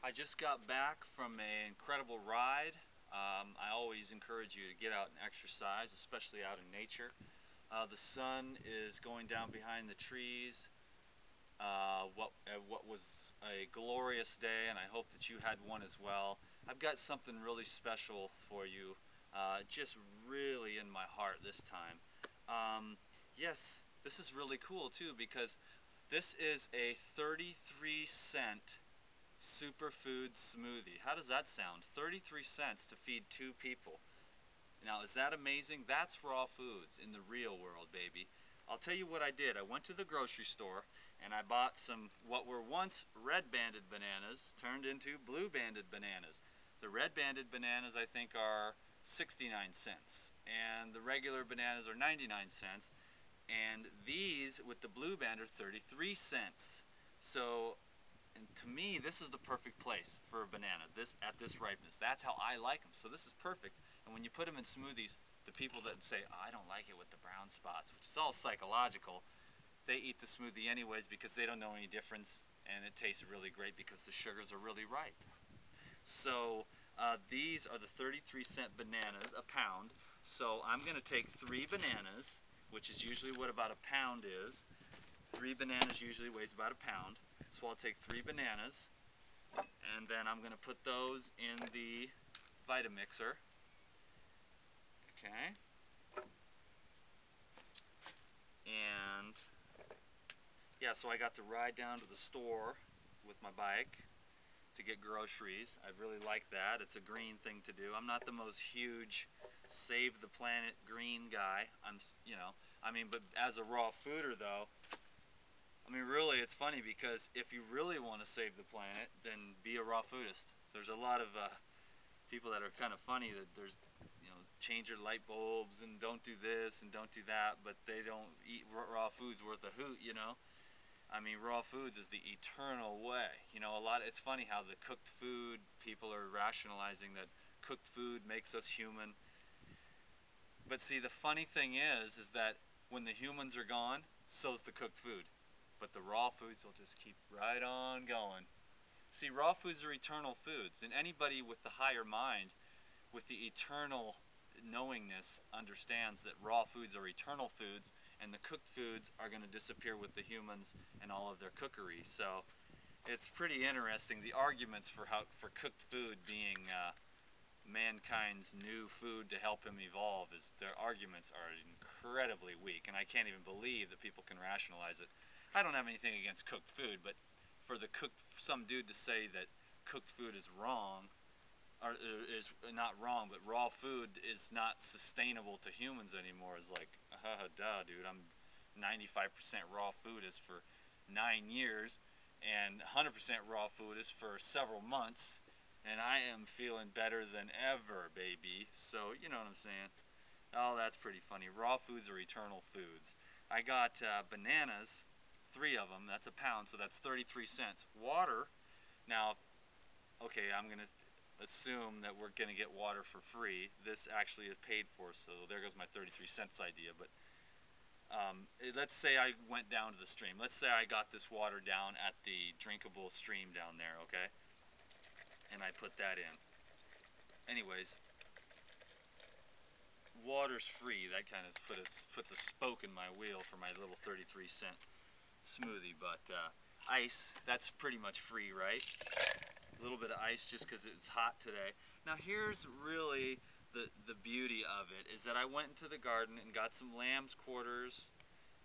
I just got back from an incredible ride. I always encourage you to get out and exercise, especially out in nature. The sun is going down behind the trees. What was a glorious day, and I hope that you had one as well. I've got something really special for you, just really in my heart this time. Yes, this is really cool too, because this is a 33-cent Superfoods smoothie. How does that sound? 33 cents to feed 2 people. Now, is that amazing? That's raw foods in the real world, baby. I'll tell you what I did. I went to the grocery store and I bought some what were once red-banded bananas turned into blue-banded bananas. The red-banded bananas, I think, are 69 cents, and the regular bananas are 99 cents, and these with the blue band are 33 cents. So, and to me, this is the perfect place for a banana, at this ripeness. That's how I like them. So this is perfect. And when you put them in smoothies, the people that say, oh, I don't like it with the brown spots, which is all psychological, they eat the smoothie anyways because they don't know any difference, and it tastes really great because the sugars are really ripe. So these are the 33-cent bananas, a pound. So I'm going to take 3 bananas, which is usually what about a pound is. 3 bananas usually weighs about a pound. So I'll take 3 bananas, and then I'm going to put those in the Vitamixer. Okay. And yeah, so I got to ride down to the store with my bike to get groceries. I really like that. It's a green thing to do. I'm not the most huge save the planet green guy. But as a raw fooder though, really, it's funny because if you really want to save the planet, then be a raw foodist. There's a lot of people that are kind of funny that change your light bulbs and don't do this and don't do that, but they don't eat raw foods worth a hoot, raw foods is the eternal way. It's funny how the cooked food, people are rationalizing that cooked food makes us human. But see, the funny thing is that when the humans are gone, so's the cooked food. But the raw foods will just keep right on going. See, raw foods are eternal foods, and anybody with the higher mind, with the eternal knowingness, understands that raw foods are eternal foods, and the cooked foods are going to disappear with the humans and all of their cookery. So it's pretty interesting. The arguments for cooked food being mankind's new food to help him evolve, their arguments are incredibly weak, and I can't even believe that people can rationalize it. I don't have anything against cooked food, but for some dude to say that cooked food is wrong, or is not wrong, but raw food is not sustainable to humans anymore is like, duh, dude. I'm 95% raw food is for 9 years, and 100% raw food is for several months, and I am feeling better than ever, baby. So, you know what I'm saying? Oh, that's pretty funny. Raw foods are eternal foods. I got bananas, 3 of them. That's a pound, so that's 33 cents. Water, now, okay, I'm going to assume that we're going to get water for free. This actually is paid for, so there goes my 33 cents idea. But let's say I went down to the stream. Let's say I got this water down at the drinkable stream down there, okay? And I put that in. Anyways, water's free. That kind of puts a spoke in my wheel for my little 33-cent smoothie. But ice, that's pretty much free, right? A little bit of ice just because it's hot today. Now here's really the beauty of it, is that I went into the garden and got some lamb's quarters.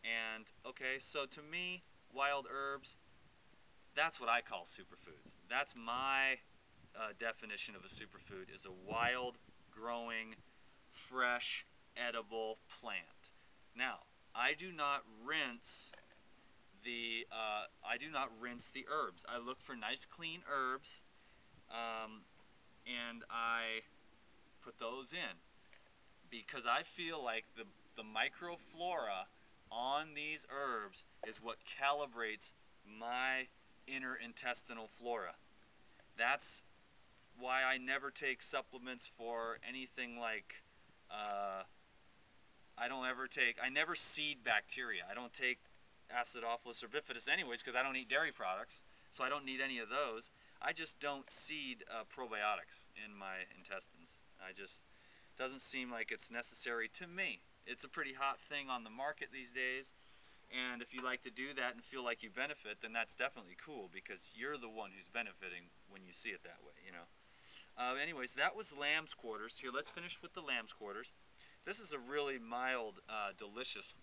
And okay, so to me, wild herbs, that's what I call superfoods. That's my definition of a superfood, is a wild growing, fresh, edible plant. Now, I do not rinse the herbs. I look for nice clean herbs, and I put those in because I feel like the microflora on these herbs is what calibrates my inner intestinal flora. That's why I never take supplements for anything like I never seed bacteria. I don't take Acidophilus or bifidus anyways because I don't eat dairy products, so I don't need any of those. I just don't seed probiotics in my intestines. I just, doesn't seem like it's necessary to me. It's a pretty hot thing on the market these days, and if you like to do that and feel like you benefit, then that's definitely cool, because you're the one who's benefiting when you see it that way, you know. Anyways, that was lamb's quarters. Here, let's finish with the lamb's quarters. This is a really mild, delicious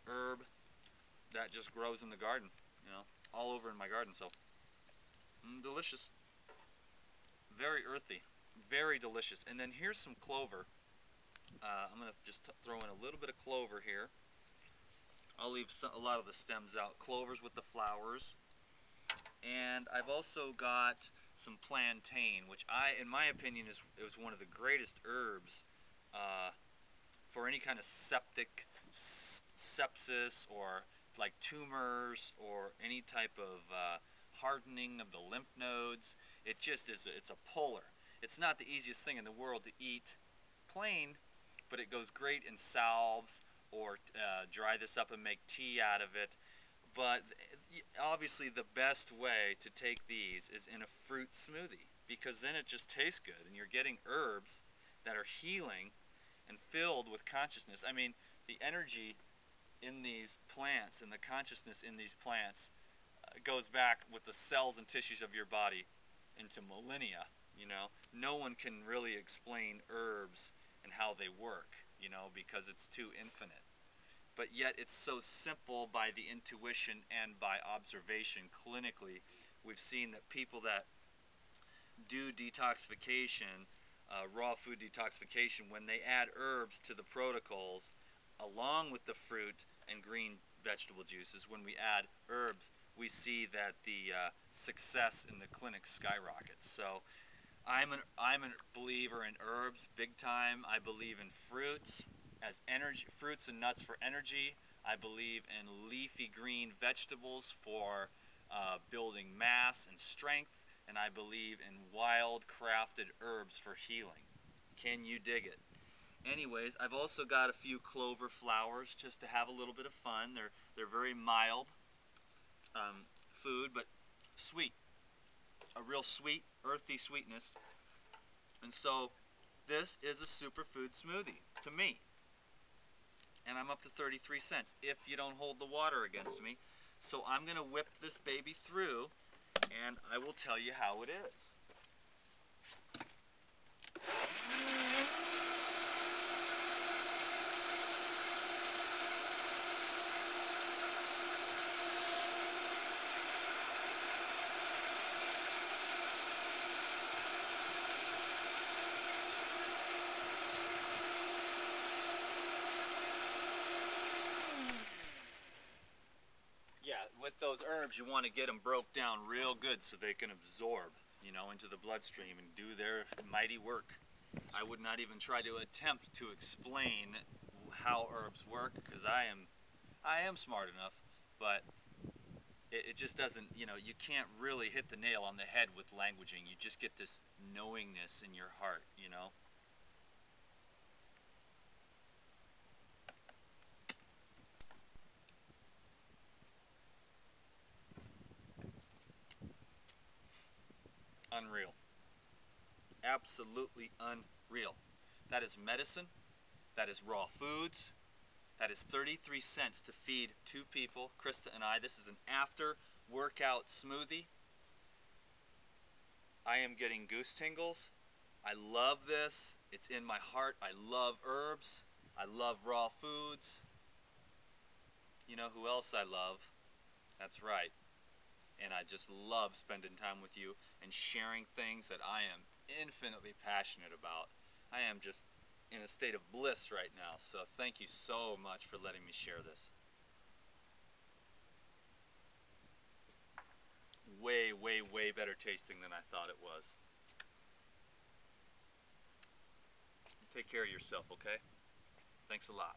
herb that just grows in the garden, you know, all over in my garden. So, delicious, very earthy, very delicious. And then here's some clover. I'm going to just throw in a little bit of clover here. I'll leave a lot of the stems out. Clovers with the flowers. And I've also got some plantain, which in my opinion, is one of the greatest herbs for any kind of sepsis, or like tumors, or any type of hardening of the lymph nodes. It just is, it's a polar. It's not the easiest thing in the world to eat plain, but it goes great in salves, or dry this up and make tea out of it. But obviously the best way to take these is in a fruit smoothie, because then it just tastes good and you're getting herbs that are healing and filled with consciousness. I mean, the energy in these plants and the consciousness in these plants goes back with the cells and tissues of your body into millennia, you know. No one can really explain herbs and how they work, you know, because it's too infinite. But yet it's so simple by the intuition and by observation clinically. We've seen that people that do detoxification, raw food detoxification, when they add herbs to the protocols along with the fruit and green vegetable juices, when we add herbs, we see that the success in the clinic skyrockets. So I'm a believer in herbs big time. I believe in fruits as energy, fruits and nuts for energy. I believe in leafy green vegetables for building mass and strength, and I believe in wild crafted herbs for healing. Can you dig it? Anyways, I've also got a few clover flowers just to have a little bit of fun. They're very mild food, but sweet, a real sweet, earthy sweetness. And so this is a superfood smoothie to me. And I'm up to 33 cents if you don't hold the water against me. So I'm going to whip this baby through, and I will tell you how it is. Yeah, with those herbs, you want to get them broke down real good so they can absorb, you know, into the bloodstream and do their mighty work. I would not even try to attempt to explain how herbs work, because I am smart enough, but it just doesn't, you know, you can't really hit the nail on the head with languaging. You just get this knowingness in your heart, you know. Unreal. Absolutely unreal. That is medicine. That is raw foods. That is 33 cents to feed two people, Krista and I. This is an after workout smoothie. I am getting goose tingles. I love this. It's in my heart. I love herbs. I love raw foods. You know who else I love? That's right. And I just love spending time with you and sharing things that I am infinitely passionate about. I am just in a state of bliss right now, so thank you so much for letting me share this. Way, way, way better tasting than I thought it was. You take care of yourself, okay? Thanks a lot.